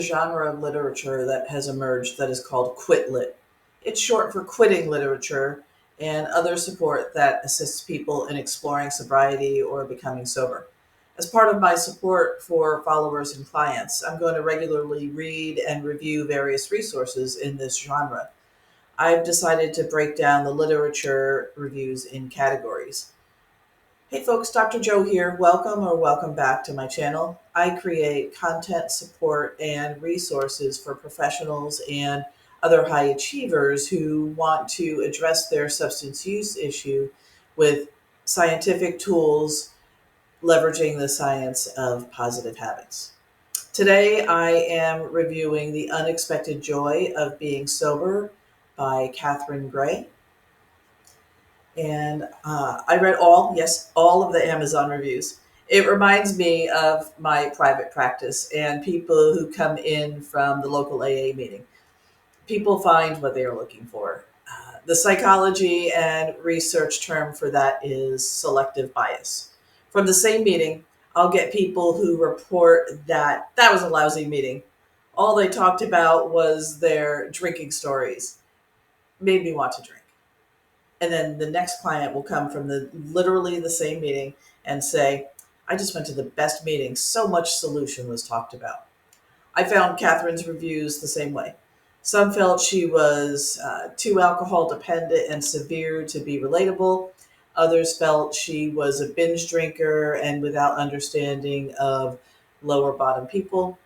Genre of literature that has emerged that is called quit lit. It's short for quitting literature and other support that assists people in exploring sobriety or becoming sober. As part of my support for followers and clients, I'm going to regularly read and review various resources in this genre. I've decided to break down the literature reviews in categories. Hey folks, Dr. Joe here. Welcome or welcome back to my channel. I create content, support, and resources for professionals and other high achievers who want to address their substance use issue with scientific tools, leveraging the science of positive habits. Today, I am reviewing The Unexpected Joy of Being Sober by Catherine Gray. And I read all of the Amazon reviews. It reminds me of my private practice and people who come in from the local AA meeting. People find what they are looking for. The psychology and research term for that is selective bias. From the same meeting, I'll get people who report that that was a lousy meeting. All they talked about was their drinking stories. Made me want to drink. And then the next client will come from literally the same meeting and say, I just went to the best meeting. So much solution was talked about. I found Catherine's reviews the same way. Some felt she was too alcohol dependent and severe to be relatable. Others felt she was a binge drinker and without understanding of lower bottom people.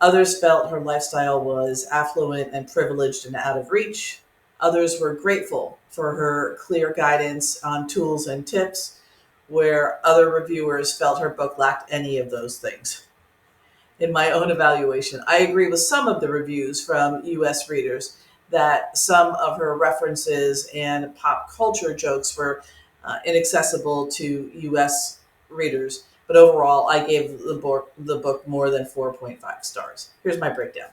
Others felt her lifestyle was affluent and privileged and out of reach. Others were grateful for her clear guidance on tools and tips, where other reviewers felt her book lacked any of those things. In my own evaluation, I agree with some of the reviews from US readers that some of her references and pop culture jokes were inaccessible to US readers. But overall, I gave the book more than 4.5 stars. Here's my breakdown.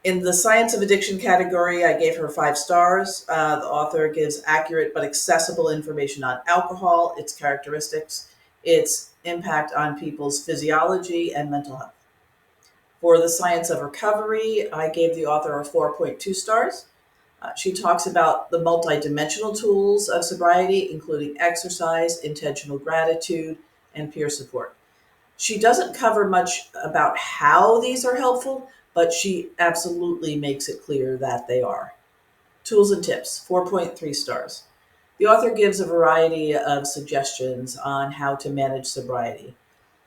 In the science of addiction category, I gave her 5 stars. The author gives accurate but accessible information on alcohol, its characteristics, its impact on people's physiology and mental health. For the science of recovery, I gave the author a 4.2 stars. She talks about the multidimensional tools of sobriety, including exercise, intentional gratitude, and peer support. She doesn't cover much about how these are helpful, but she absolutely makes it clear that they are. Tools and tips, 4.3 stars. The author gives a variety of suggestions on how to manage sobriety,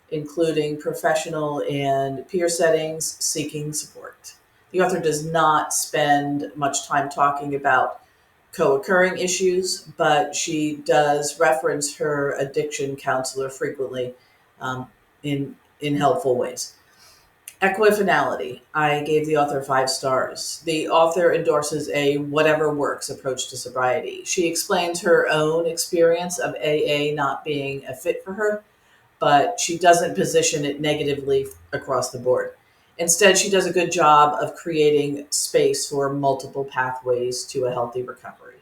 including professional and peer settings, seeking support. The author does not spend much time talking about co-occurring issues, but she does reference her addiction counselor frequently um, in helpful ways. Equifinality. I gave the author 5 stars. The author endorses a whatever works approach to sobriety. She explains her own experience of AA not being a fit for her, but she doesn't position it negatively across the board. Instead, she does a good job of creating space for multiple pathways to a healthy recovery.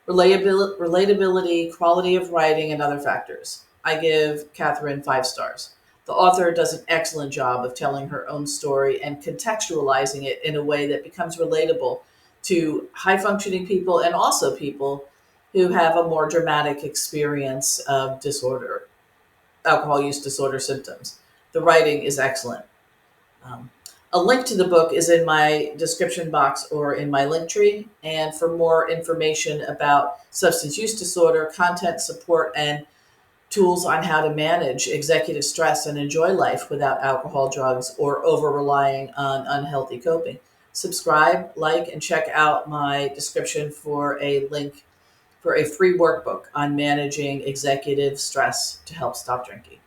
Relatability, quality of writing, and other factors. I give Catherine 5 stars. The author does an excellent job of telling her own story and contextualizing it in a way that becomes relatable to high functioning people and also people who have a more dramatic experience of disorder, alcohol use disorder symptoms. The writing is excellent. Um, a link to the book is in my description box or in my link tree. And for more information about substance use disorder, content support, and tools on how to manage executive stress and enjoy life without alcohol, drugs, or over relying on unhealthy coping, subscribe, like, and check out my description for a link for a free workbook on managing executive stress to help stop drinking.